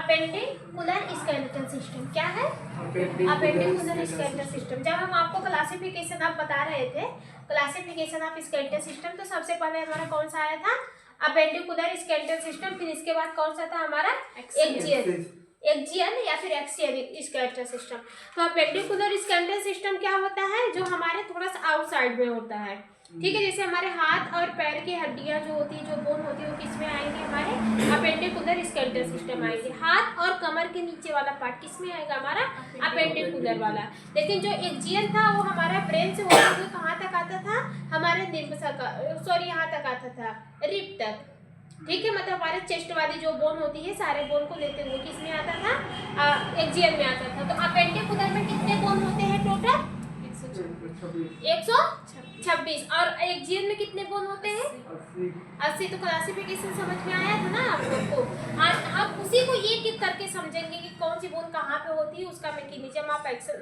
Appendicular skeletal system क्या है? Appendicular skeletal system. जब हम आपको क्लासिफिकेशन आप बता रहे थे, क्लासिफिकेशन ऑफ स्केलेटल सिस्टम, तो सबसे पहले हमारा कौन सा आया था? Appendicular skeletal system. फिर इसके बाद कौन सा था हमारा? एक्सियल या फिर एक्सियल स्केलेटल सिस्टम। तो अपेंडिकुलर स्केलेटल सिस्टम क्या होता है? जो हमारे थोड़ा सा आउटसाइड में होता है, ठीक है। जैसे हमारे हाथ और पैर की हड्डियां जो होती है, जो बोन होती है, वो किस में आएंगे? हमारे अपेंडिकुलर स्केलेटल सिस्टम आएंगे। हाथ और कमर के नीचे वाला पार्ट किस में आएगा? हमारा अपेंडिकुलर वाला। लेकिन जो एक्सियल था वो हमारा ब्रेन से होता हुआ कहाँ तक आता था? हमारे यहाँ तक आता था, रिब तक, ठीक है। मतलब हमारे चेस्ट वाली जो बोन होती है, सारे बोन को लेते हुए किस में आता था? एक्सियल में आता था। तो अपेंडिकुलर में कितने बोन होते हैं टोटल? 126। और एक्सियल में कितने बोन होते हैं? 80। तो क्लासिफिकेशन समझ में आया था ना आप लोग को? हम उसी को एक एक करके समझेंगे कि कौन सी बोन कहाँ पे होती है, उसका मैकेनिज्म ऑफ एक्शन,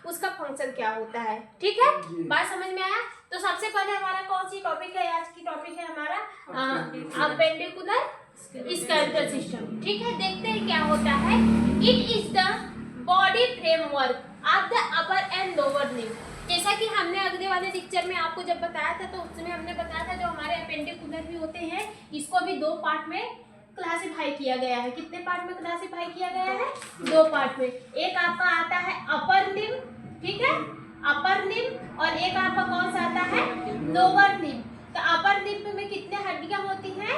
उसका फंक्शन क्या होता है, ठीक है। बात समझ में आया? तो सबसे पहले हमारा कौन सी टॉपिक है? आज की टॉपिक है हमारा अपेंडिकुलर स्केलेटल सिस्टम, ठीक है। देखते हैं क्या होता है। It is the body framework of the upper and lower limb. जैसा कि हमने अगले वाले लेक्चर में आपको जब बताया था, तो उसमें हमने बताया था जो हमारे अपेंडिकुलर भी होते हैं, इसको भी 2 पार्ट में क्लासिफाई किया गया है। कितने पार्ट में क्लासिफाई किया गया है? 2 पार्ट में। एक आपका आता है अपर लिम्ब, ठीक है, अपर लिम्ब, और एक आपका कौन सा आता है? Lower limb. तो अपर लिम्ब में कितने हड्डियां होती हैं?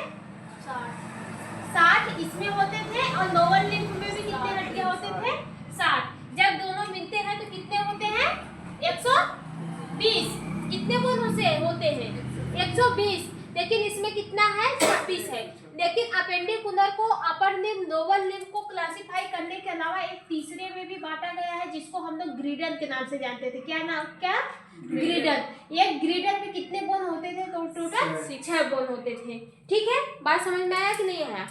60 इसमें होते थे, और लोअर लिम्ब में भी कितने हड्डियां होते थे? 60। जब दोनों मिलते हैं तो कितने होते हैं? 120। कितने बोन से होते हैं? 120। लेकिन इसमें कितना है? 26 है। लेकिन अपेंडिकुलर को अपर लिम्ब, लोअर लिम्ब को क्लासिफाई करने के अलावा एक तीसरे में भी बांटा गया है, जिसको हम लोग ग्रीडन के नाम से जानते थे। क्या नाम? क्या? ग्रीडन। ये ग्रीडन में कितने बोन होते थे? तो टोटल 6 बोन होते थे, ठीक है। बात समझ में आया कि नहीं आया?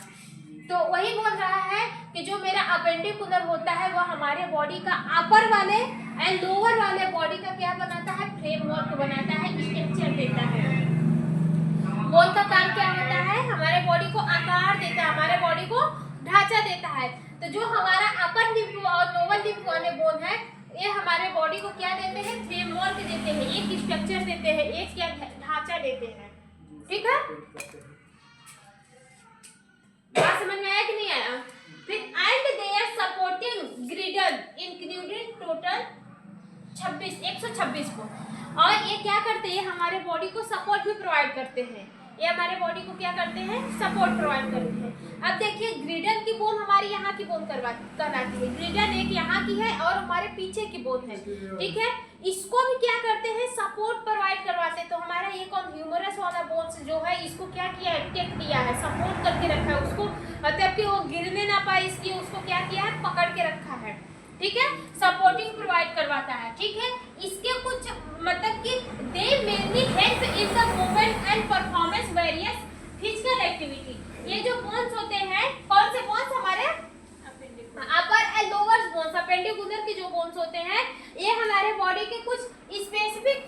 तो वही बोल रहा है कि जो मेरा अपेंडिकुलर होता है वो हमारे बॉडी का अपर वाले एंड लोअर वाले बॉडी का क्या बनाता है? फ्रेमवर्क बनाता है, स्ट्रक्चर देता है। बोन का काम क्या होता है? हमारे बॉडी को आकार देता है, हमारे बॉडी को ढांचा देता है। तो जो हमारा अपर लिम्ब और लोअर लिम्ब वाले बोन है, ये हमारे बॉडी को क्या देते हैं? फ्रेमवर्क देते हैं, एक स्ट्रक्चर देते हैं, एक क्या ढांचा देते हैं, ठीक है। बात समझ में आया कि नहीं आया? फिर and their supporting girdle included total 126 को। और ये क्या करते हैं? हमारे बॉडी को सपोर्ट भी प्रोवाइड करते हैं। ये हमारे बॉडी को क्या करते हैं? सपोर्ट प्रोवाइड करते हैं। अब देखिए, ग्रिडल की बोन हमारी यहाँ की बोन कहलाती है। ग्रिडल एक यहाँ की है और हमारे पीछे की बोन है, ठीक है। इसको भी क्या करते हैं? सपोर्ट प्रोवाइड करवाते हैं। तो हमारा ये कौन? ह्यूमरस वाला बोन्स जो है, इसको क्या किया है? टेक दिया है, सपोर्ट करके रखा है उसको, मतलब कि वो गिरने ना पाए इसलिए उसको क्या किया है? पकड़ के रखा है, ठीक है। सपोर्टिंग प्रोवाइड करवाता है, ठीक है। इसके कुछ मतलब कि दे mainly help in the movement and performance various physical activity. ये जो बोन्स होते हैं, कौन से बोन्स? हमारे अपर एंड लोअर बोन्स, अपेंडिकुलर के जो बोन्स होते हैं, ये हमारे बॉडी के कुछ स्पेसिफिक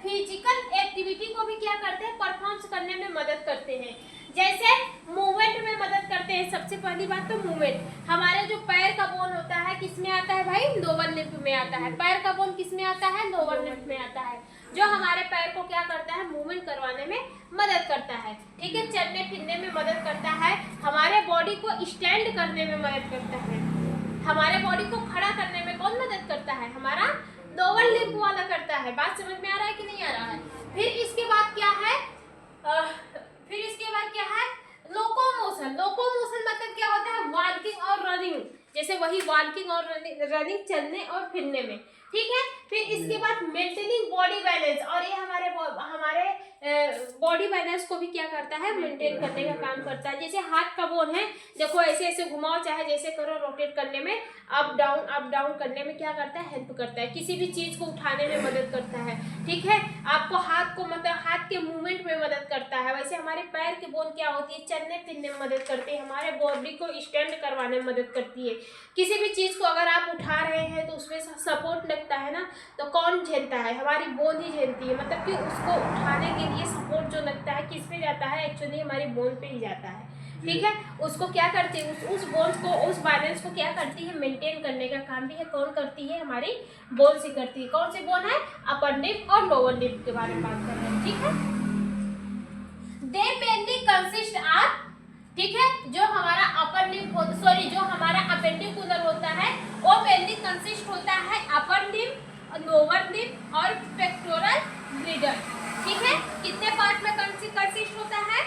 फिजिकल एक्टिविटी को भी क्या करते हैं? परफॉर्म करने में मदद करते हैं। जैसे मूवमेंट में मदद करते हैं। सबसे पहली बात तो मूवमेंट, हमारे जो पैर का बोन होता है किसमें आता है भाई? लोअर लिम्ब में आता है। पैर का बोन किसमें आता है? लोअर लिम्ब में आता है, जो हमारे पैर को क्या करता है? मूवमेंट करवाने में मदद करता है, ठीक है। चलने फिरने में मदद करता है, हमारे बॉडी को स्टैंड करने में मदद करता है, हमारे बॉडी को खड़ा करने में कौन मदद करता है? हमारा लोअर लिम्ब वाला करता है। बात समझ में आ रहा है कि नहीं आ रहा है? फिर इसके बाद क्या है? लोकोमोशन। लोकोमोशन मतलब क्या होता है? वॉकिंग और रनिंग। जैसे वही वॉकिंग और रनिंग, चलने और फिरने में, ठीक है। फिर इसके बाद मेंटेनिंग बॉडी बैलेंस, और ये हमारे बॉडी बैलेंस को भी क्या करता है? मेंटेन करने का काम करता है। जैसे हाथ का बोन है, देखो ऐसे ऐसे घुमाओ, चाहे जैसे करो, रोटेट करने में, अप डाउन करने में क्या करता है? हेल्प करता है। किसी भी चीज को उठाने में मदद करता है, ठीक है। आपको हाथ को मतलब हाथ के मूवमेंट में मदद करता है। वैसे हमारे पैर के बोन क्या होती है? चलने फिरने में मदद करती है, हमारे बॉडी को स्टैंड करवाने में मदद करती है। किसी भी चीज को अगर आप उठा रहे हैं तो उसमें सपोर्ट लगता है ना, तो कौन झेलता है? हमारी बोन ही झेलती है। मतलब कि उसको उठाने के लिए सपोर्ट जो लगता है किस पे जाता है? एक्चुअली हमारी बोन पे ही जाता है, ठीक है। उसको क्या करती है, उस बोन्स को, उस बैलेंस को क्या करती है, मेंटेन करने का काम भी है कौन करती है, हमारी बोन से करती है। कौन सी बोन है, अपर लिप और लोअर लिप के बारे में बात कर रहे हैं, ठीक है। दे मेनली कंसिस्ट ऑफ, ठीक है, जो हमारा अपर लिप सॉरी जो हमारा अपेंडिकुलर होता है वो मेनली कंसिस्ट होता है अपर लिप, लोअर लिप और पेक्टोरल ग्रिडल, ठीक है। कितने पार्ट में कंसिस्ट होता है,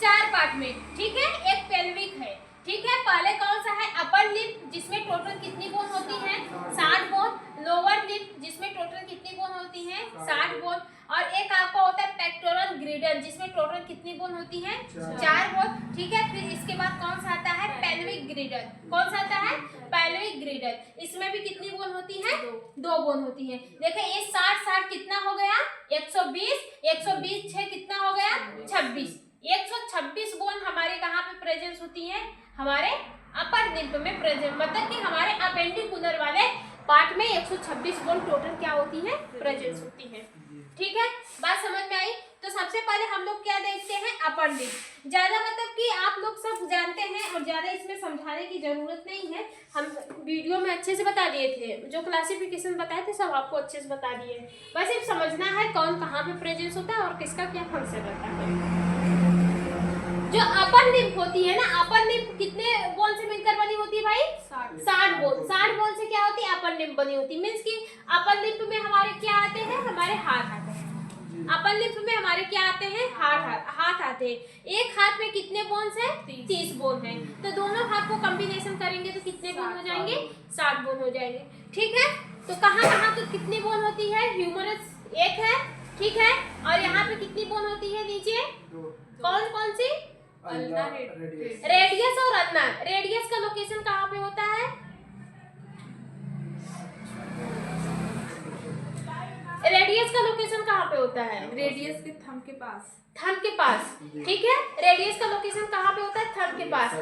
4 पार्ट में, ठीक है। एक पेल्विक है, ठीक है। पहले कौन सा है, अपर लिप जिसमें टोटल कितनी बोन होती है, 60 बोन। लोअर लिप जिसमें टोटल कितनी बोन होती है, 60 बोन। और एक आपका होता है पेक्टोरल ग्रिडल जिसमें टोटल कितनी बोन होती है, 4 बोन, ठीक है। फिर इसके बाद कौन सा आता है, पेल्विक ग्रिडल। कौन सा आता है, पेल्विक ग्रिडल। इसमें भी कितनी बोन होती है, 2 बोन होती है। देखिए ये 60 कितना हो गया, 120, 120 6 कितना हो गया, 26। 126 बोन हमारे कहाँ पे प्रेजेंस होती है, हमारे अपर लिप में प्रेजेंट, मतलब कि हमारे अपेंडिकुलर वाले पार्ट में 126 बोन टोटल क्या होती है, प्रेजेंस होती है, ठीक है। बात समझ में आई। तो सबसे पहले हम लोग क्या देखते हैं, अपर लिप। ज्यादा मतलब कि आप लोग सब जानते हैं और ज्यादा इसमें समझाने की जरूरत नहीं है, हम वीडियो में अच्छे से बता दिए थे, जो क्लासिफिकेशन बताए थे सब आपको अच्छे से बता दिए। बस सिर्फ समझना है कौन कहाँ पे प्रेजेंस होता है और किसका क्या फंक्शन रहता है। जो अपर लिप होती है ना, अपर लिप कितने बोन से मिलकर बनी होती है भाई, 60 बोन। 60 बोन से क्या होती है, अपर लिप बनी होती है। मीन्स कि अपर लिप में हमारे क्या आते हैं, हमारे हाथ आते हैं। अपर लिप में हमारे क्या आते हैं, हाथ आते हैं। एक हाथ में कितने बोन्स हैं, 30 बोन है। तो दोनों हाथ को कॉम्बिनेशन करेंगे तो कितने बोन हो जाएंगे, 60 बोन हो जाएंगे, ठीक है। तो कहाँ कहाँ तो कितनी बोन होती है, ह्यूमरस एक है, ठीक है। और यहाँ पे कितनी बोन होती है नीचे, कौन कौन सी, रेडियस और अल्ना। रेडियस का लोकेशन कहाँ पे होता है, रेडियस का लोकेशन कहाँ पे होता है, रेडियस के थंब के पास, थंब के पास, ठीक है। रेडियस का लोकेशन कहाँ पे होता है, थंब के पास।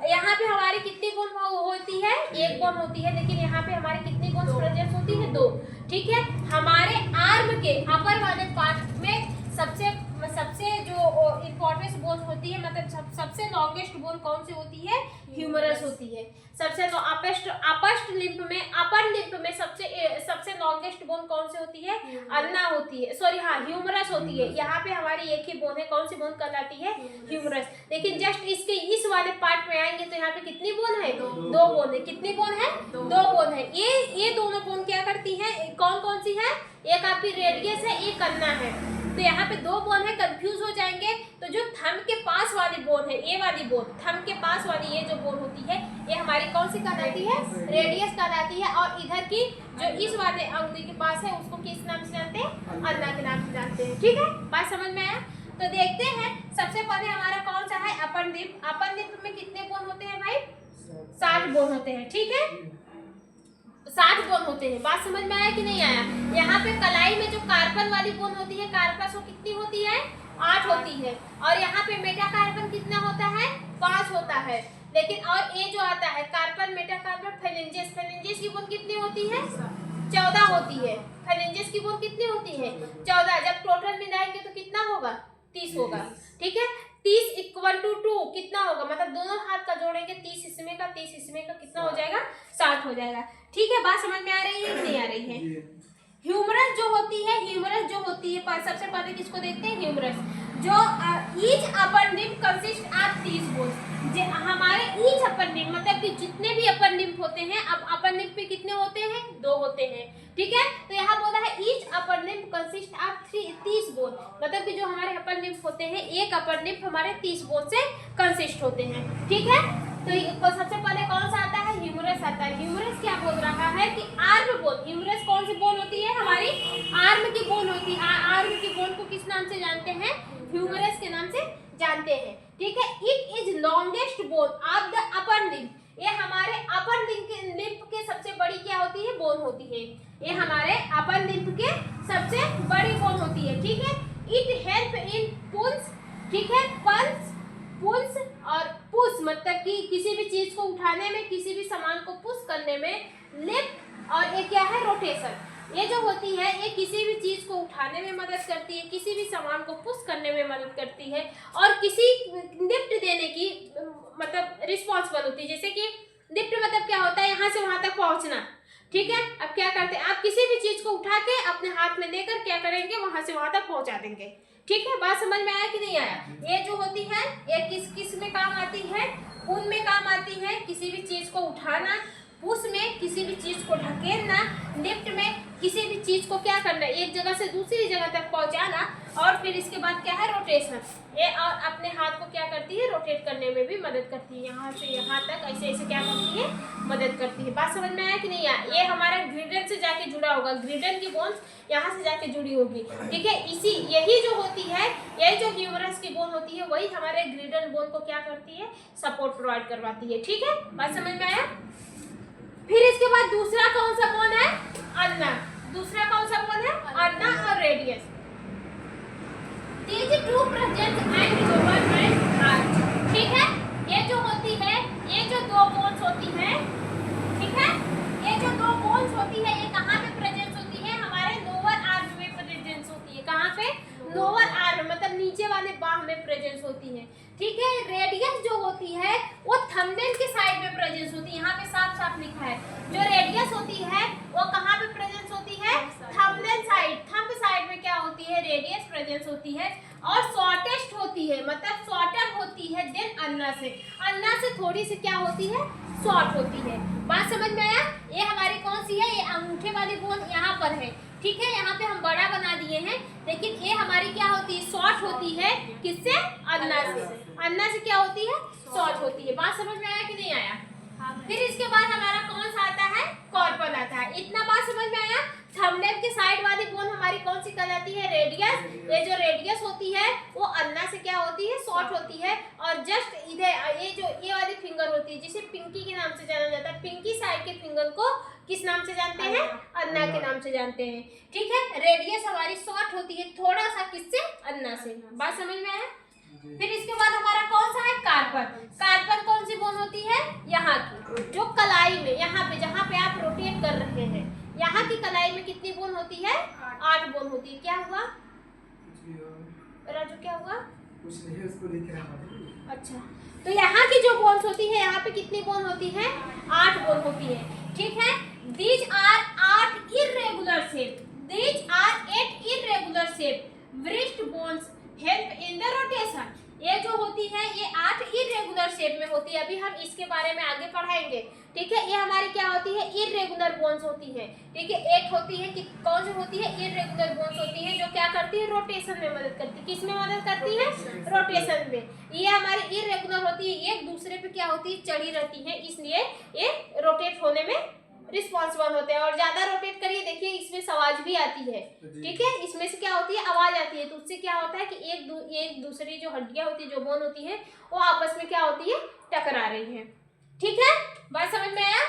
यहाँ पे हमारी कितनी बोन होती है, 1 बोन होती है, लेकिन यहाँ पे हमारी कितनी बोन प्रेजेंट होती है, 2, ठीक है। हमारे आर्म के अपर वाले पार्ट में सबसे जो इम्पोर्टेंट बोन होती है, मतलब सबसे लॉन्गेस्ट बोन कौन सी होती है, ह्यूमरस होती है। सबसे अपर लिप में सबसे लॉन्गेस्ट बोन कौन सी होती है, अल्ना होती है, सॉरी हाँ ह्यूमरस होती है। यहाँ पे हमारी एक ही बोन है, कौन सी बोन कहलाती है, ह्यूमरस। लेकिन जस्ट इसके इस वाले पार्ट में आएंगे तो यहाँ पे कितनी बोन है, 2 बोन है। कितनी बोन है, 2 बोन है। ये दोनों बोन क्या करती है, कौन कौन सी है, एक आपकी रेडियस है, एक अल्ना है। तो यहाँ पे 2 बोन है, कंफ्यूज हो जाएंगे। तो जो थंब के पास वाली बोन है, ये वाली बोन, थंब के पास वाली ये जो बोन होती है, ये हमारी कौन सी कहलाती है, रेडियस कहलाती है। और इधर की जो इस वाले अंगुली के पास है उसको किस नाम से जानते हैं, अल्ना के नाम से जानते हैं, ठीक है। बात समझ में आया। तो देखते हैं सबसे पहले हमारा कौन सा है, अपर लिप। अपर लिप में कितने बोन होते हैं भाई, 60 बोन होते हैं, ठीक है। 60 बोन होते हैं। बात समझ में आया कि नहीं आया। यहाँ पे कलाई में जो कार्पन वाली बोन होती है, कार्पस वो कितनी होती है, 8 होती है। और यहाँ पे मेटाकार्पन कितना होता है, 5 होता है। लेकिन और ये जो आता है कार्पन, मेटाकार्पन, फेलेंजेस की बोन कितनी होती है, 14 होती है। फेलेंजेस की बोन कितनी होती है, 14। जब टोटल मिलाएंगे तो कितना होगा, 30 होगा, ठीक है। 30 = 2 कितना होगा, मतलब दोनों हाथ का जोड़ेंगे 30 इसमें का 30 इसमें का कितना हो जाएगा, 60 हो जाएगा, ठीक है। बात समझ में आ रही है, नहीं आ रही है। ह्यूमरस जो होती है, सबसे पहले किसको देखते हैं, ह्यूमरस। जो each upper lip consist of 30 bones. हमारे ईच अपर लिप मतलब कि जितने भी अपर लिप होते हैं, अब अपर लिप पे कितने होते हैं, 2 होते हैं, ठीक है। तो यहाँ बोला है each upper lip consist of 30 bone, मतलब कि जो हमारे अपर लिप होते हैं, एक अपर लिप हमारे 30 बोन से कंसिस्ट होते हैं, ठीक है। तो सबसे पहले कौन सा आता है, ह्यूमरस आता है। ह्यूमरस क्या बोल रहा है कि आर्म बोन। ह्यूमरस कौन सी बोन होती है, हमारी आर्म की बोन होती है। आर्म की बोन को किस नाम से जानते हैं, ह्यूमरस के नाम से जानते हैं, ठीक है। It is longest bone of the upper lip. ये हमारे अपर लिप के सबसे बड़ी क्या होती है, बोन होती है। ये हमारे अपर लिप के सबसे बड़ी बोन होती है, ठीक है। इट हेल्प इन पुल्स, ठीक है, पल्स, पुल्स और पुश, मतलब कि किसी भी चीज को उठाने में, किसी भी सामान को पुश करने में। लिफ्ट और ये क्या है, रोटेशन। ये जो होती है ये किसी भी चीज को उठाने में मदद करती है, किसी भी सामान को पुश करने में मदद करती है और किसी लिफ्ट देने की मतलब रिस्पॉन्सिबल होती है। जैसे कि लिफ्ट मतलब क्या होता है, यहाँ से वहां तक पहुंचना, ठीक है। अब क्या करते हैं, आप किसी भी चीज को उठा के अपने हाथ में लेकर क्या करेंगे, वहां से वहां तक पहुंचा देंगे, ठीक है। बात समझ में आया कि नहीं आया? ये जो होती है ये किस किस में काम आती है, पुल में काम आती है, किसी भी चीज को उठाना, पुश में किसी भी चीज को ढकेलना, लिफ्ट में किसी भी चीज को क्या करना, एक जगह से दूसरी जगह तक पहुंचाना, और फिर इसके बाद क्या है, रोटेशन। ये और अपने हाथ को क्या करती है, रोटेट करने में भी मदद करती है, यहाँ से यहाँ तक ऐसे ऐसे क्या करती है, मदद करती है। बात समझ में आया कि नहीं आया? ये हमारा ग्रिडल से जाके जुड़ा होगा, ग्रिडल की बोन्स यहाँ से जाके जुड़ी होगी, ठीक है। इसी यही जो होती है, यही जो ह्यूमरस की बोन होती है, वही हमारे ग्रिडल बोन को क्या करती है, सपोर्ट प्रोवाइड करवाती है, ठीक है। बात समझ में आया? फिर इसके बाद दूसरा कौन सा बोन है, अल्ना। दूसरा कौन सा बोन है, अल्ना और radius. These two present and lower and arch, ठीक है। ये जो होती है, ये जो दो बोन्स होती है, ठीक है, ये जो दो बोन्स होती है, ये कहाँ पे प्रेजेंस होती है, हमारे लोअर आर्म में प्रेजेंस होती है। कहाँ पे, लोअर आर्म मतलब नीचे वाले बाह में प्रेजेंस होती है, ठीक है। रेडियस जो होती है वो थंबनेल के साइड में प्रेजेंस होती है, यहाँ पे साफ साफ लिखा है। जो रेडियस होती है वो कहाँ पे प्रेजेंस होती है, थंबनेल साइड, थंब साइड में क्या होती है, रेडियस प्रेजेंस होती है। और शॉर्टेस्ट होती है, मतलब शॉर्टर होती है देन अन्ना से, अन्ना से थोड़ी सी क्या होती है, शॉर्ट होती है। बात समझ में आया? ये हमारी कौन सी है, ये अंगूठे वाली बोन यहाँ पर है, ठीक है। यहाँ पे हम बड़ा बना दिए हैं, लेकिन ये हमारी क्या होती है, शॉर्ट होती है, किससे, अन्ना से। अन्ना से क्या होती है, शॉर्ट होती है। बात समझ में आया कि नहीं आया? फिर इसके बाद हमारा कौन सा आता है, कॉर्पल आता है। इतना बात समझ में आया? थंबनेल के साइड वाली बोन हमारी कौन सी कहलाती है, रेडियस। ये जो रेडियस होती है वो अन्ना से क्या होती है, शॉर्ट होती है। और जस्ट इधर ये जो ये वाली फिंगर होती है, जिसे पिंकी के नाम से जाना जाता है, पिंकी साइड के फिंगर को किस नाम से जानते हैं, अन्ना के नाम से जानते हैं, ठीक है। रेडियस हमारी शॉर्ट होती है थोड़ा सा, किससे, अन्ना से। बात समझ में आया? फिर इसके बाद हमारा कौन सा है, कार्पल। कार्पल कौन सी बोन होती है, यहाँ की, जो कलाई में, यहाँ पे जहाँ पे आप रोटेट कर रहे हैं, यहाँ की कलाई में कितनी बोन होती है, 8 बोन होती है। क्या हुआ राजू, क्या हुआ? कुछ नहीं, उसको लिख रहा हूं। अच्छा, तो यहाँ की जो बोन्स होती है, यहाँ पे कितनी बोन होती है, 8 बोन होती है, ठीक है। These are 8 irregular shape. These are 8 irregular shape. Wrist bones help in the rotation. ये जो होती है ये 8 इरेगुलर शेप में होती है। अभी हम इसके बारे में आगे पढ़ाएंगे, ठीक है। ये हमारी क्या होती है, इरेगुलर बोन्स होती है, ठीक है। एक होती है कि कौन सी होती है, इरेगुलर बोन्स होती है, जो क्या करती है, रोटेशन में मदद करती है। किस में मदद करती है, रोटेशन में। ये हमारी इरेगुलर होती है, एक दूसरे पे क्या होती है, चढ़ी रहती है, इसलिए ये रोटेट होने में रिस्पॉन्सिबल होते हैं। और ज्यादा रोटेट करिए, देखिए इसमें आवाज भी आती है, ठीक है। इसमें से क्या होती है, आवाज आती है, तो उससे क्या होता है कि एक दूसरी जो हड्डियां होती है, जो बोन होती है, वो आपस में क्या होती है, टकरा रही है, ठीक है। बात समझ में आया?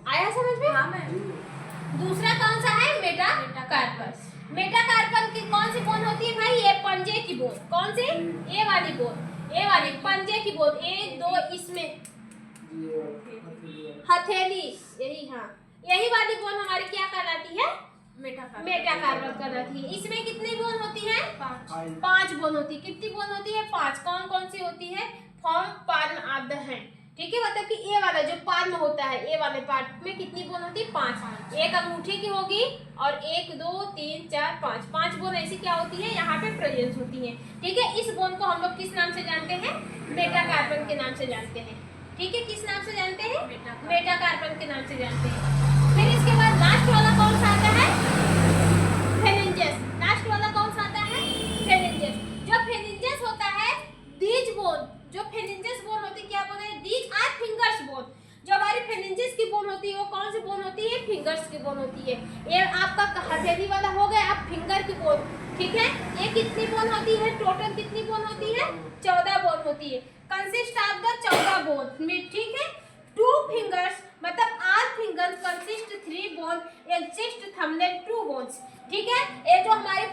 आया समझ में? हाँ मैम। दूसरा कौन सा है, मेटाकार्पल। मेटाकार्पल की कौन सी बोन होती है भाई, ये पंजे की बोन। कौन सी, ये वाली बोन, ये वाली पंजे की बोन। 1 2 इसमें हथेली, यही, हाँ, यही वाली बोन हमारी क्या कहलाती है, मेटाकार्पल कहलाती है। इसमें कितनी बोन होती है, 5 बोन होती है। कितनी बोन होती है, 5। कौन कौन सी होती है, form palm of the hand, ठीक है। मतलब कि ये वाला जो पाल्म होता है, ये वाले पार्ट में कितनी बोन होती है, 5। एक अंगूठे की होगी और 1 2 3 4 5 बोन ऐसी क्या होती है, यहाँ पे प्रेजेंस होती है, ठीक है। इस बोन को हम लोग किस नाम से जानते हैं, मेटाकार्पल के नाम से जानते हैं, ठीक है। किस नाम से जानते हैं, मेटाकार्पल के नाम से जानते हैं। फिर इसके बाद लास्ट वाला कौन सा आता है, फेरेंजियस। लास्ट वाला कौन सा आता है, फेरेंजियस। जो फेरेंजियस होता है, दीज बोन, जो फेरेंजियस बोन होती है, क्या बोलते हैं, दीज आर फिंगर्स बोन। जो हमारी फेरेंजियस की बोन होती है वो कौन सी बोन होती है, फिंगर्स की बोन होती है। ये आपका हथेली वाला हो गया, आप फिंगर की बोन, ठीक है। ये कितनी बोन होती है, टोटल कितनी बोन होती है, 14 बोन होती है। कंसिस्ट ऑफ द 14 बोन में, ठीक है। 2 फिंगर्स मतलब are finger consist 3 bone exist thumbnail 2 bones, ठीक है। ये जो हमारे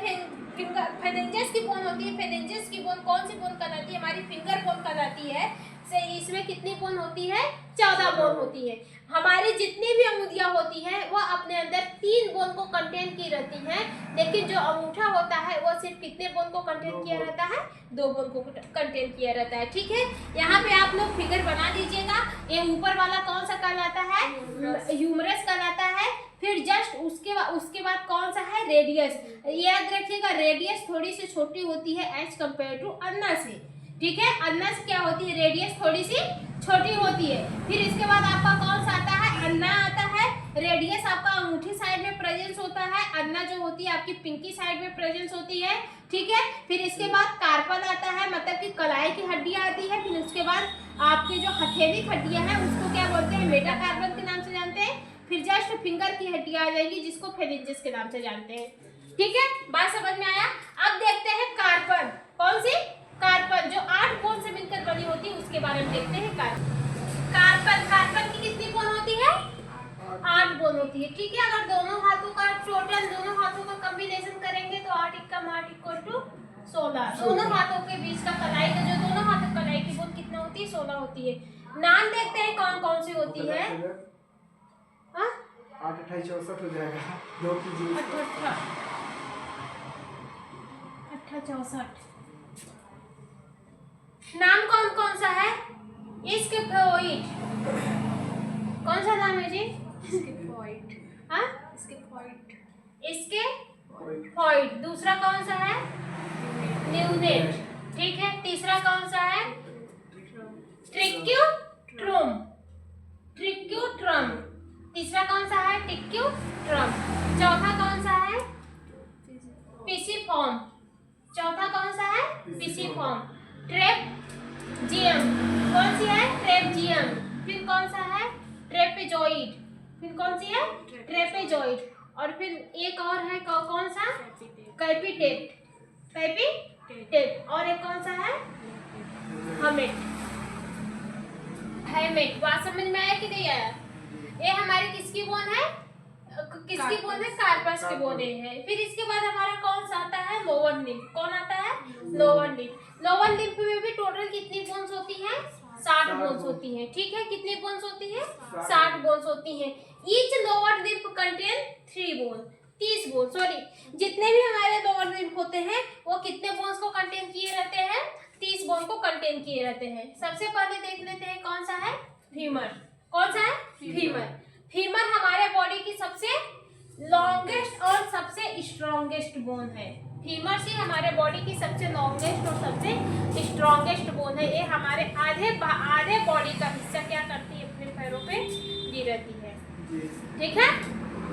फेरेंजियस की बोन होती है, फेरेंजियस की बोन कौन सी बोन कहलाती है, हमारी फिंगर बोन कहलाती है। से इसमें कितनी बोन होती है? 14 बोन होती है। हमारी जितनी भी अंगुलियां होती हैं वो अपने अंदर 3 बोन को कंटेन की रहती हैं, लेकिन जो अंगूठा होता है वो सिर्फ कितने बोन को कंटेन किया रहता है? 2 बोन को कंटेन किया रहता है। ठीक है, यहाँ पे आप लोग फिगर बना दीजिएगा। ये ऊपर वाला कौन सा कहलाता है? ह्यूमरस कहलाता है। फिर जस्ट उसके बाद कौन सा है? रेडियस। याद रखिएगा, रेडियस थोड़ी सी छोटी होती है एज कम्पेयर टू अन्ना से। ठीक है, अन्ना से क्या होती है? रेडियस थोड़ी सी छोटी होती है। फिर इसके बाद आपका कौन सा आता है? अन्ना आता है। रेडियस आपका अंगूठी साइड में प्रेजेंस होता है, अन्ना जो होती है आपकी पिंकी साइड में प्रेजेंस होती है। ठीक है, फिर इसके बाद कार्पल आता है, मतलब कि कलाई की हड्डियां आती है। फिर उसके बाद आपके जो हथेली हड्डियां हैं उसको क्या बोलते हैं? मेटाकार्पल के नाम से जानते हैं। फिर जस्ट फिंगर की हड्डियां आ जाएगी जिसको फेरिंजेस के नाम से जानते हैं। ठीक है, बात समझ में आया? अब देखते हैं कार्पल। कौन सी? कार्पल, जो 8 बोन से मिलकर बनी होती है, उसके बारे में देखते हैं। कार्पल की कितनी बोन होती है? 8 बोन होती है। ठीक है, अगर दोनों हाथों का टोटल, दोनों हाथों का कॉम्बिनेशन करेंगे तो 8 × 8 = 16। दोनों हाथों के बीच का कलाई का जो दोनों हाथों कलाई की बोन कितना होती है? 16 होती है। नाम देखते हैं कौन कौन सी होती है। 8 28 64 हो जाएगा। 2 कीजिए। 8 64 नाम कौन कौन सा है? इसके फोइड। कौन सा नाम है जी? इसके पॉइंट। हाँ, इसके फोइड। दूसरा कौन सा है? न्यूनेट। ठीक है, तीसरा कौन सा है? ट्रिक्यूट्रम। तीसरा कौन सा है? टिक्यूट्रम। चौथा कौन सा है? पिसिफॉर्म। चौथा कौन सा है? पिसिफॉर्म। ट्रेपजियम। कौन सी है? ट्रेपजियम। फिर कौन सा है? ट्रेपेजॉइड। फिर कौन सी है? ट्रेपेजॉइड। और फिर एक और है कौन सा? कैपिटेट। और एक कौन सा है? हेमेट। बात समझ में आया कि नहीं आया? ये हमारी किसकी बोन है? किसकी बोन है? कार्पस की बोन है। फिर इसके बाद हमारा कौन सा आता है? Lower lymph. कौन आता है? Lower lymph. लोअर लिम्फ में भी टोटल कितनी बोन्स होती हैं? 60 बोन्स होती हैं। ठीक है, कितनी बोन्स होती हैं? 60 बोन्स होती हैं। Each lower lymph contain 3 bone. 30 bone, sorry, जितने भी हमारे लोअर लिम्फ होते हैं वो कितने बोन्स को कंटेन किए रहते हैं? 30 बोन को कंटेन किए रहते हैं। सबसे पहले देख लेते हैं कौन सा है? फीमर। कौन सा है? फीमर हमारे बॉडी की सबसे लॉन्गेस्ट और सबसे स्ट्रॉन्गेस्ट बोन है। फीमर से हमारे बॉडी की सबसे लॉन्गेस्ट और सबसे स्ट्रॉन्गेस्ट बोन है। ये हमारे आधे बॉडी का हिस्सा क्या करती है? अपने पैरों पे गिरती है। ठीक है,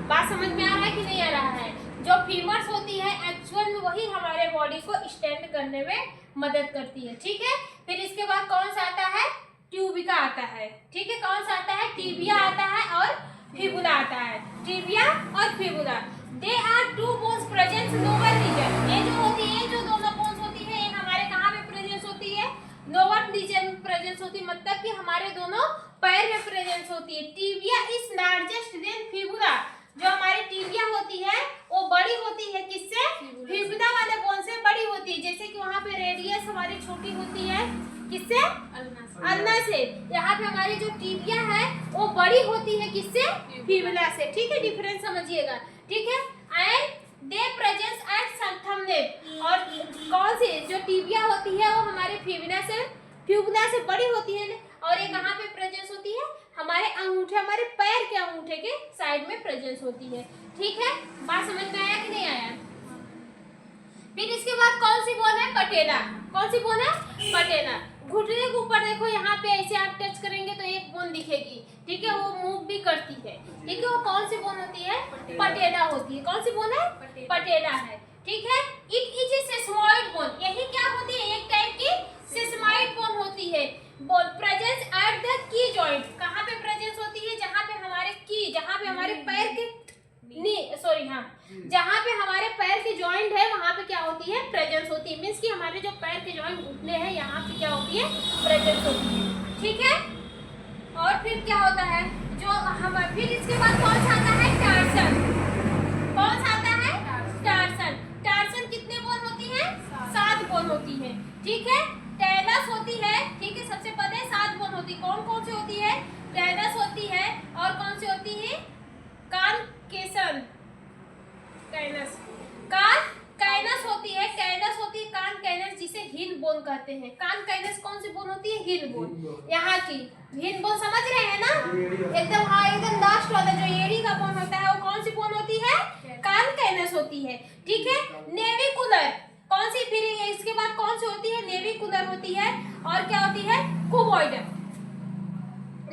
बात समझ में आ रहा है कि नहीं आ रहा है? जो फीमर्स होती है एक्चुअल में वही हमारे बॉडी को स्टैंड करने में मदद करती है। ठीक है, फिर इसके बाद कौन सा आता है? ट्यूबिका आता है। ठीक है, कौन सा आता है? टिबिया आता है और फिबुला आता है। टिबिया और fibula, they are 2 bones present lower region. ये जो होती है, जो दोनों बोन्स होती है, ये हमारे कहाँ पे प्रेजेंस होती है? लोअर रीजन में प्रेजेंस होती है, मतलब कि हमारे दोनों पैर में प्रेजेंस होती है। Tibia is largest than fibula. जो हमारी टिबिया होती है वो बड़ी होती है किससे? फिबुला वाले बोन से बड़ी होती है। जैसे कि वहाँ पे रेडियस हमारी छोटी होती है, किससे? अल्ना से। यहाँ पे हमारी जो टिबिया है वो बड़ी होती है किससे? फिबुला से। ठीक है, डिफरेंस समझिएगा। ठीक है, and they presence at thumbnail. और कौन सी जो टिबिया होती है वो हमारे फिबुला से बड़ी होती है, और ये कहाँ पे प्रेजेंस होती है? हमारे अंगूठे, हमारे पैर के अंगूठे के साइड में प्रेजेंस होती है। ठीक है, बात समझ में आया कि नहीं आया? फिर इसके बाद कौन सी बोन है? पटेला। कौन सी बोन है? पटेला। घुटने के ऊपर देखो, यहाँ पे ऐसे आप टच करेंगे तो एक बोन दिखेगी। ठीक है, वो मूव भी करती है। ठीक है, वो कौन सी बोन होती है? पटेला होती है। कौन सी बोन है? पटेला है। ठीक है, इट इज ए सेसमॉइड बोन। यही क्या होती है? एक टाइप की सेसमॉइड बोन होती है। Bone presence at the key joint. कहाँ पे प्रेजेंस होती है? जहाँ पे हमारे की, जहाँ पे हमारे पैर के जहाँ पे हमारे पैर के जॉइंट है वहाँ पे क्या होती है? प्रेजेंस होती है। मीन्स कि हमारे जो पैर के जॉइंट घुटने हैं यहाँ पे क्या होती है? प्रेजेंस होती है। ठीक है, और फिर क्या होता है? जो हम फिर इसके बाद कौन सा आता है? टार्सन। कौन सा आता है? टार्सन। टार्सन कितने बोन होती है? 7 बोन होती है। ठीक है, टेलस होती है। ठीक है, सबसे पहले 7 यहाँ की हिंद बोन समझ रहे हैं ना? एड़ी। एकदम हाँ, एकदम लास्ट वाला जो एड़ी का बोन होता है वो कौन सी बोन होती है? कानकैनस होती है। ठीक है, नेविकुलर कौन सी, फिर इसके बाद कौन सी होती है? नेविकुलर होती है। और क्या होती है? कुबॉइडल।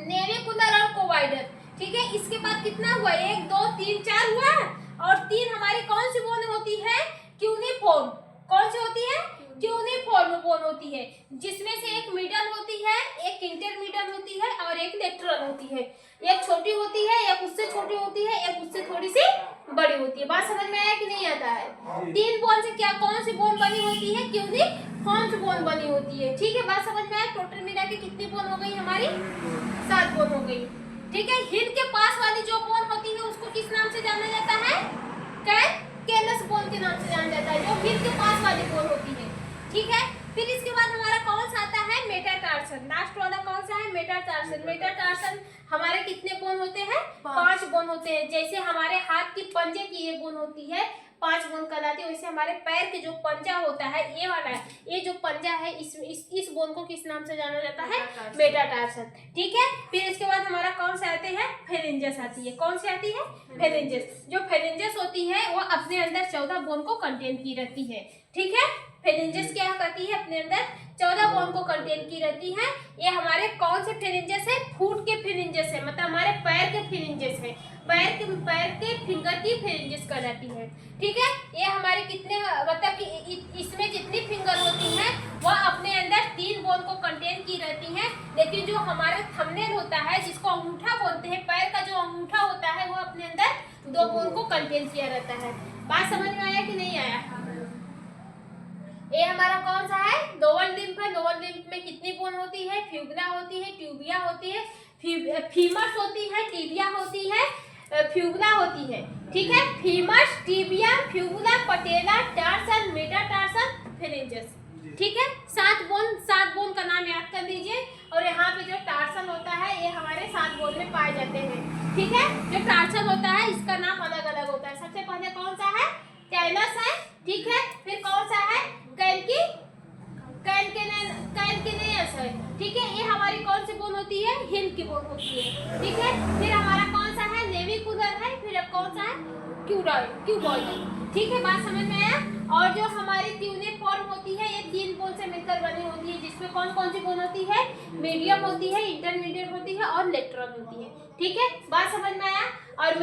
नेविकुलर और कुबॉइडल। ठीक है, इसके बाद कितना हुआ? 1 2 3 4 हुआ। और 3 हमारी कौन सी बोन होती है? क्यूनिफॉर्म। कौन सी होती है? क्यूनिफॉर्म बोन होती है, जिसमें से एक मिडल होती है, एक इंटरमीडियल होती है और एक लेटरल होती है। एक छोटी होती है, एक उससे छोटी होती है, एक उससे थोड़ी सी बड़ी होती है। बात समझ में आया कि नहीं आता है? 3 बोन से क्या कौन सी बोन बनी होती है? क्यूनिफॉर्म बोन बनी होती है। ठीक है, बात समझ में आया? टोटल मिला के कितनी बोन हो गई हमारी? 7 बोन हो गई। ठीक है, हिंद के पास वाली जो बोन होती है उसको किस नाम से जाना जाता है? कानकैनस बोन के नाम से जाना जाता है, जो हिंद के पास वाली बोन होती है। ठीक है, फिर इसके बाद हमारा कौन सा आता है? मेटाटार्सन। लास्ट वाला कौन सा है? मेटाटार्सन। मेटाटार्सन हमारे कितने बोन होते हैं? 5 बोन होते हैं। जैसे हमारे हाथ की पंजे की ये बोन होती है 5 बोन कहलाती है, वैसे हमारे पैर के जो पंजा होता है, ये वाला है, ये जो पंजा है, इस बोन को किस नाम से जाना जाता है? मेटाटार्सन। ठीक है, फिर इसके बाद हमारा कौन से आते हैं? फेरेंजेस आती है। कौन सी आती है? फेरेंजेस। जो फेरेंजेस होती है वो अपने अंदर 14 बोन को कंटेन की रहती है। ठीक है, फेरेंजेस क्या करती है? अपने अंदर 14 बोन को कंटेन की रहती है। ये हमारे कौन से फेरेंजेस है? फुट के फेरेंजेस है, मतलब हमारे पैर के फेरेंजेस है। पैर के फिंगर की फेरेंजेस कहलाती है। ठीक है, ये हमारे कितने, मतलब कि इसमें जितनी फिंगर होती हैं वह अपने अंदर 3 बोन को कंटेन की रहती हैं। लेकिन जो हमारा थंबनेल होता है, जिसको अंगूठा बोलते हैं, पैर का जो अंगूठा होता है वो अपने अंदर 2 बोन को कंटेन किया रहता है। बात समझ में आया कि नहीं आया? ये हमारा कौन सा है? लोअर लिम्फ है। लोअर लिम्फ में कितनी बोन होती है? फ्यूबुला होती है, ट्यूबिया होती है, फीमर्स होती है, टिबिया होती है, फ्यूबुला होती है। ठीक है, फीमर्स, टिबिया, फ्यूबुला, पटेला, टार्सन, मेटाटार्सन, फेरेंजेस। ठीक है, 7 बोन का नाम याद कर लीजिए। और यहाँ पे जो टार्सन होता है ये हमारे 7 बोन में पाए जाते हैं। ठीक है, जो टार्सन होता है इसका नाम अलग अलग होता है। सबसे पहले कौन सा है? कैलस है। ठीक है, फिर कौन सा है? कैलकिनेस है। ठीक है, ये हमारी कौन सी बोन होती है? हिंद की बोन होती है। ठीक है, फिर हमारा कौन सा है? नेविकुलर है। फिर अब कौन सा है? क्यूबॉइडल। ठीक है, बात समझ में आया? और जो हमारी क्यूनिफॉर्म होती है ये 3 बोन से मिलकर बनी होती है, जिसमें कौन कौन सी बोन होती है? मीडियम होती है, इंटरमीडिएट होती है और लेटरल होती है। ठीक है, बात समझ में आया? और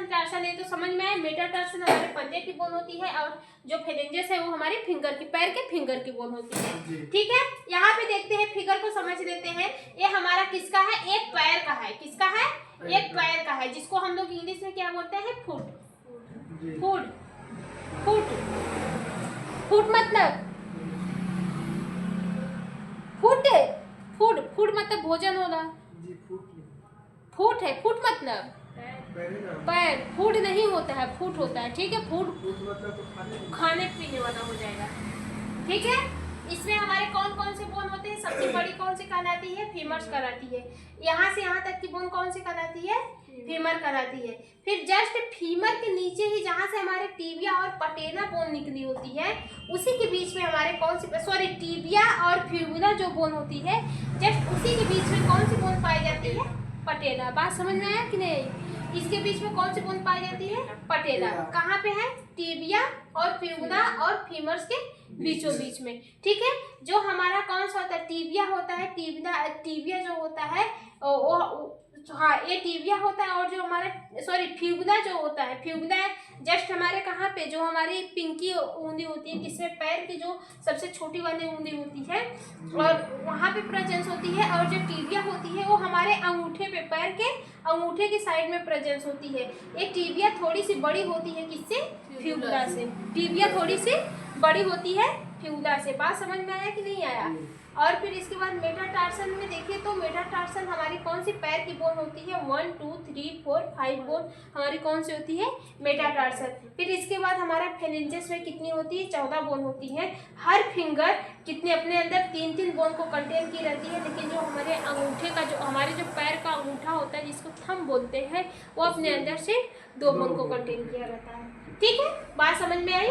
टार्सन ये तो समझ में आया। मेटाटार्सन हमारे पंजे की बोन होती है और जो फेरेंजेस है वो हमारे फिंगर की, पैर के फिंगर की बोन होती है। ठीक है, यहाँ पे देखते हैं, फिगर को समझ लेते हैं। ये हमारा किसका है? एक पैर का है। किसका है? एक पैर का है, जिसको हम लोग इंग्लिश में क्या बोलते हैं? फुट। फुट मतलब फूड मतलब भोजन होना। फुट है, फुट मतलब पैर। फूड नहीं होता है, फुट होता है। ठीक है, फूड मतलब खाने पीने वाला हो जाएगा। ठीक है, इसमें हमारे कौन कौन से बोन होते हैं? सबसे बड़ी कौन सी कहलाती है? फीमर्स कहलाती है। यहाँ से यहाँ तक की बोन कौन सी कहलाती है? फीमर कहलाती है। फिर जस्ट फीमर के नीचे ही जहाँ से हमारे टिबिया और पटेला बोन निकली होती है, उसी के बीच में हमारे कौन सी, सॉरी, टिबिया और फ्यूबुला जो बोन होती है, जस्ट उसी के बीच में कौन सी बोन पाई जाती है? पटेला। बात समझ में आया कि नहीं? इसके बीच में कौन सी बोन पाई जाती है? पटेला। कहाँ पे है? टिबिया और फ्यूबुला और फीमर्स के बीचों बीच में। ठीक है, जो हमारा कौन सा होता है? टिबिया होता है। टिबिया जो होता है वो, हाँ, ये टिबिया होता है। और जो हमारा, सॉरी, फ्यूबुला जो होता है, फ्यूबुला जस्ट हमारे कहाँ पे, जो हमारी पिंकी ऊँधी होती है, जिसमें पैर की जो सबसे छोटी वाली ऊँधी होती है और वहाँ पे प्रेजेंस होती है। और जो टिबिया होती है वो हमारे अंगूठे पे, पैर के अंगूठे की साइड में प्रेजेंस होती है। ये टिबिया थोड़ी सी बड़ी होती है, किससे? फ्यूबुला से। टिबिया थोड़ी सी बड़ी होती है फ्यूबुला से। बात समझ में आया कि नहीं आया? और फिर इसके बाद मेटाटार्सन में देखिए तो मेटाटार्सन हमारी कौन सी पैर की बोन होती है? 1 2 3 4 5 बोन हमारी कौन सी होती है? मेटाटार्सन। फिर इसके बाद हमारा फेरेंजेस में कितनी होती है? 14 बोन होती है। हर फिंगर कितने अपने अंदर 3-3 बोन को कंटेन की रहती है। लेकिन जो हमारे अंगूठे का, जो हमारे जो पैर का अंगूठा होता है, जिसको थंब बोलते हैं, वो अपने अंदर से 2 बोन को कंटेन किया रहता है। ठीक है, बात समझ में आई?